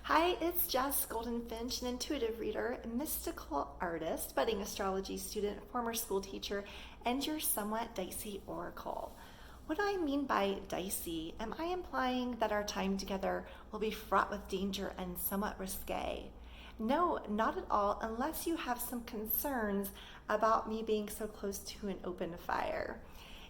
Hi, it's Jess Goldynfinch, an intuitive reader, a mystical artist, budding astrology student, former school teacher, and your somewhat dicey oracle. What do I mean by dicey? Am I implying that our time together will be fraught with danger and somewhat risque? No, not at all, unless you have some concerns about me being so close to an open fire.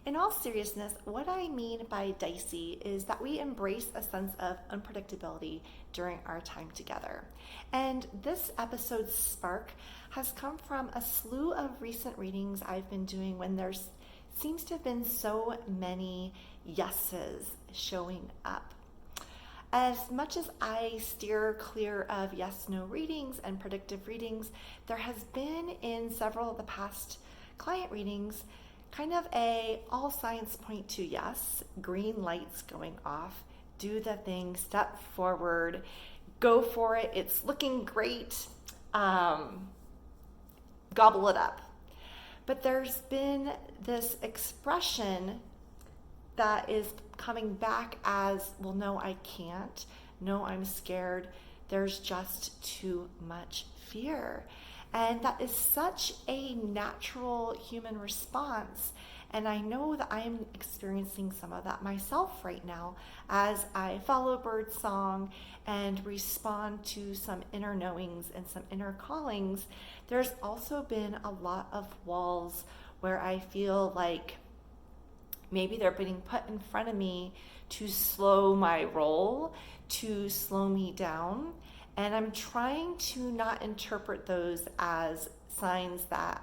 In all seriousness, what I mean by dicey is that we embrace a sense of unpredictability during our time together. And this episode's spark has come from a slew of recent readings I've been doing when there seems to have been so many yeses showing up. As much as I steer clear of yes-no readings and predictive readings, there has been in several of the past client readings kind of all signs point to yes, green lights going off, do the thing, step forward, go for it, it's looking great, gobble it up. But there's been this expression that is coming back as, well, no, I can't. No, I'm scared. There's just too much fear. And that is such a natural human response. And I know that I am experiencing some of that myself right now as I follow birdsong and respond to some inner knowings and some inner callings. There's also been a lot of walls where I feel like maybe they're being put in front of me to slow my roll, to slow me down. And I'm trying to not interpret those as signs that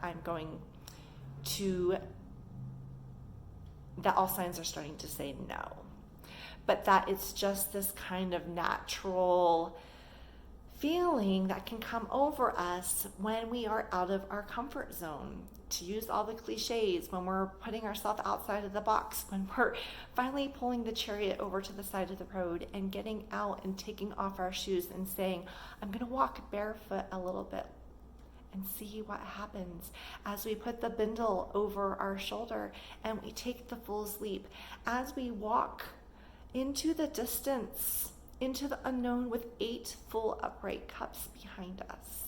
that all signs are starting to say no. But that it's just this kind of natural feeling that can come over us when we are out of our comfort zone. To use all the cliches, when we're putting ourselves outside of the box, when we're finally pulling the chariot over to the side of the road and getting out and taking off our shoes and saying, I'm going to walk barefoot a little bit and see what happens as we put the bindle over our shoulder and we take the fool's leap, as we walk into the distance, into the unknown with 8 full upright cups behind us.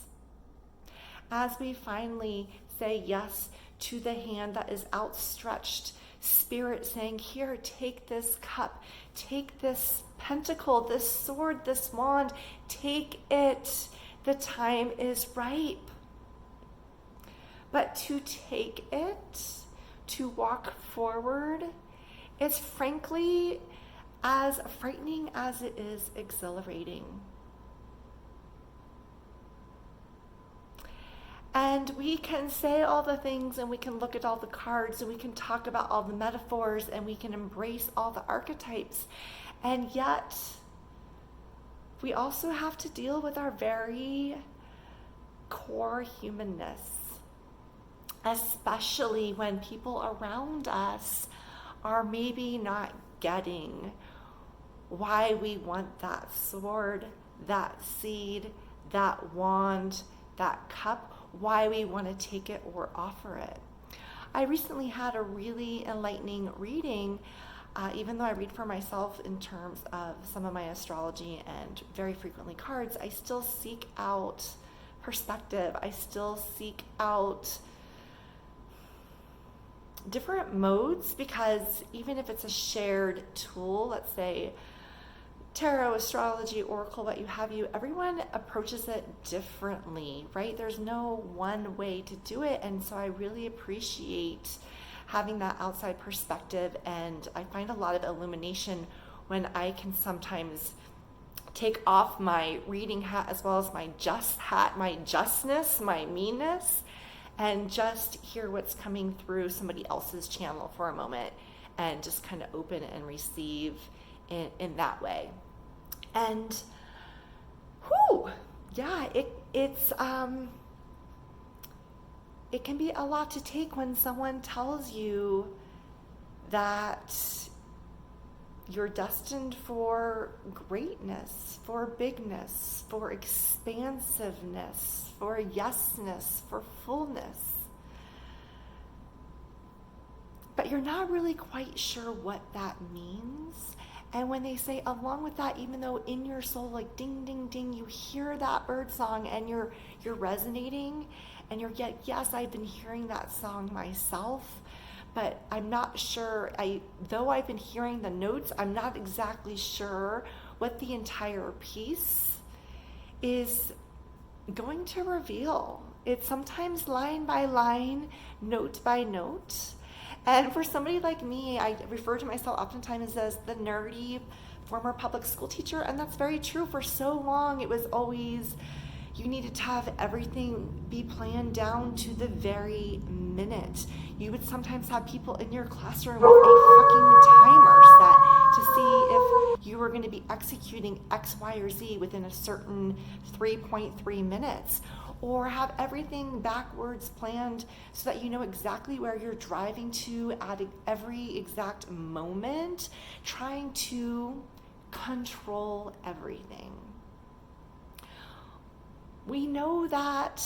As we finally say yes to the hand that is outstretched, Spirit saying, here, take this cup, take this pentacle, this sword, this wand, take it. The time is ripe. But to take it, to walk forward, it's frankly as frightening as it is exhilarating. And we can say all the things, and we can look at all the cards, and we can talk about all the metaphors, and we can embrace all the archetypes. And yet, we also have to deal with our very core humanness, especially when people around us are maybe not getting why we want that sword, that seed, that wand, that cup, why we want to take it or offer it. I recently had a really enlightening reading, even though I read for myself in terms of some of my astrology and very frequently cards, I still seek out perspective. I still seek out different modes, because even if it's a shared tool, let's say tarot, astrology, oracle, what have you, everyone approaches it differently, right? There's no one way to do it. And so I really appreciate having that outside perspective. And I find a lot of illumination when I can sometimes take off my reading hat as well as my just hat, my justness, my meanness, and just hear what's coming through somebody else's channel for a moment and just kind of open and receive in that way. And it can be a lot to take when someone tells you that you're destined for greatness, for bigness, for expansiveness, for yesness, for fullness. But you're not really quite sure what that means. And when they say along with that, even though in your soul, like ding, ding, ding, you hear that bird song and you're resonating and you're yes, I've been hearing that song myself, but I'm not sure, though I've been hearing the notes, I'm not exactly sure what the entire piece is going to reveal. It's sometimes line by line, note by note. And for somebody like me, I refer to myself oftentimes as the nerdy former public school teacher, and that's very true. For so long, it was always, you needed to have everything be planned down to the very minute. You would sometimes have people in your classroom with a fucking timer set to see if you were going to be executing X, Y, or Z within a certain 3.3 minutes. Or have everything backwards planned so that you know exactly where you're driving to at every exact moment, trying to control everything. We know that,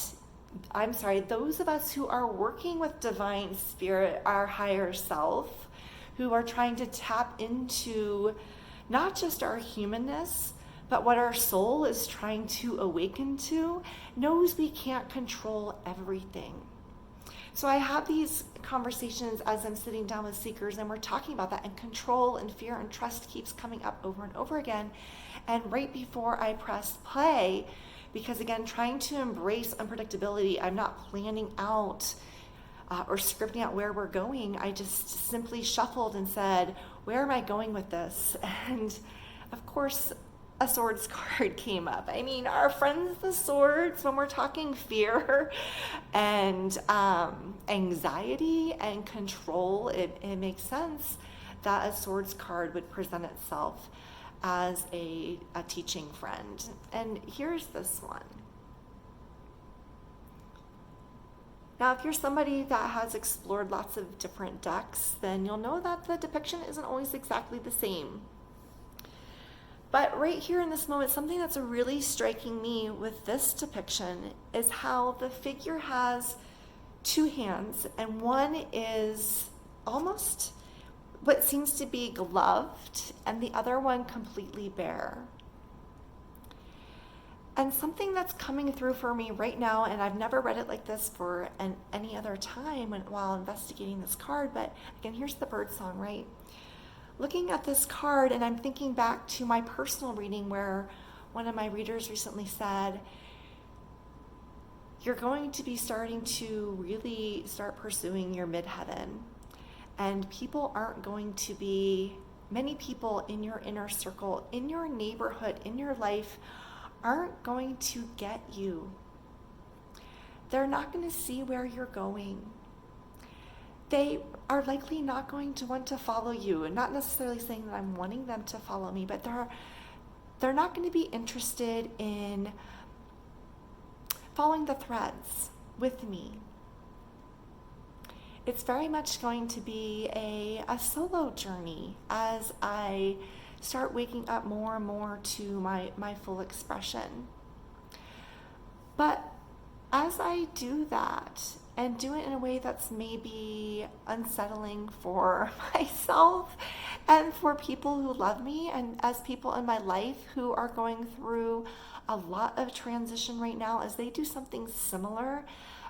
those of us who are working with divine spirit, our higher self, who are trying to tap into not just our humanness, but what our soul is trying to awaken to, knows we can't control everything. So I have these conversations as I'm sitting down with seekers, and we're talking about that, and control and fear and trust keeps coming up over and over again. And right before I press play, because again, trying to embrace unpredictability, I'm not planning out or scripting out where we're going. I just simply shuffled and said, where am I going with this? And of course, a swords card came up. I mean, our friends, the swords, when we're talking fear and anxiety and control, it makes sense that a swords card would present itself as a teaching friend. And here's this one. Now, if you're somebody that has explored lots of different decks, then you'll know that the depiction isn't always exactly the same. But right here in this moment, something that's really striking me with this depiction is how the figure has two hands, and one is almost what seems to be gloved, and the other one completely bare. And something that's coming through for me right now, and I've never read it like this for any other time while investigating this card, but again, here's the bird song, right? Looking at this card, and I'm thinking back to my personal reading where one of my readers recently said, you're going to be starting to really start pursuing your midheaven. And people aren't going to be, many people in your inner circle, in your neighborhood, in your life, aren't going to get you. They're not going to see where you're going. They are likely not going to want to follow you. And not necessarily saying that I'm wanting them to follow me, but they're not going to be interested in following the threads with me. It's very much going to be a solo journey as I start waking up more and more to my full expression. But as I do that, and do it in a way that's maybe unsettling for myself and for people who love me, and as people in my life who are going through a lot of transition right now, as they do something similar,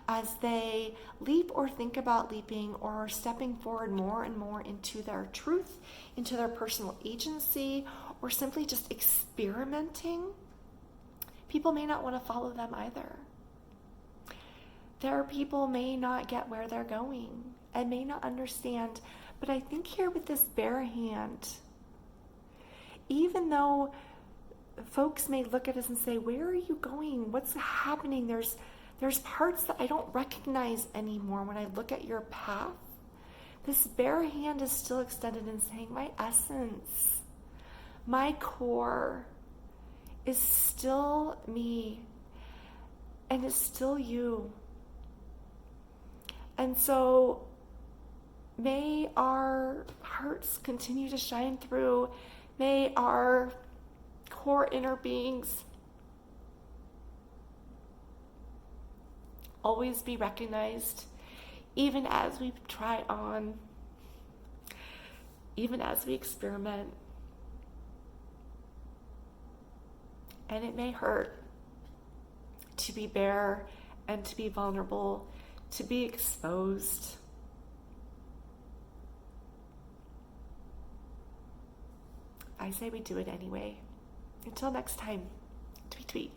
as they leap or think about leaping or are stepping forward more and more into their truth, into their personal agency, or simply just experimenting, people may not want to follow them either. Their people may not get where they're going and may not understand. But I think here with this bare hand, even though folks may look at us and say, where are you going? What's happening? There's parts that I don't recognize anymore when I look at your path. This bare hand is still extended and saying, my essence, my core is still me and is still you. And so may our hearts continue to shine through. May our core inner beings always be recognized, even as we try on, even as we experiment, And it may hurt to be bare and to be vulnerable, to be exposed. I say we do it anyway. Until next time, tweet tweet.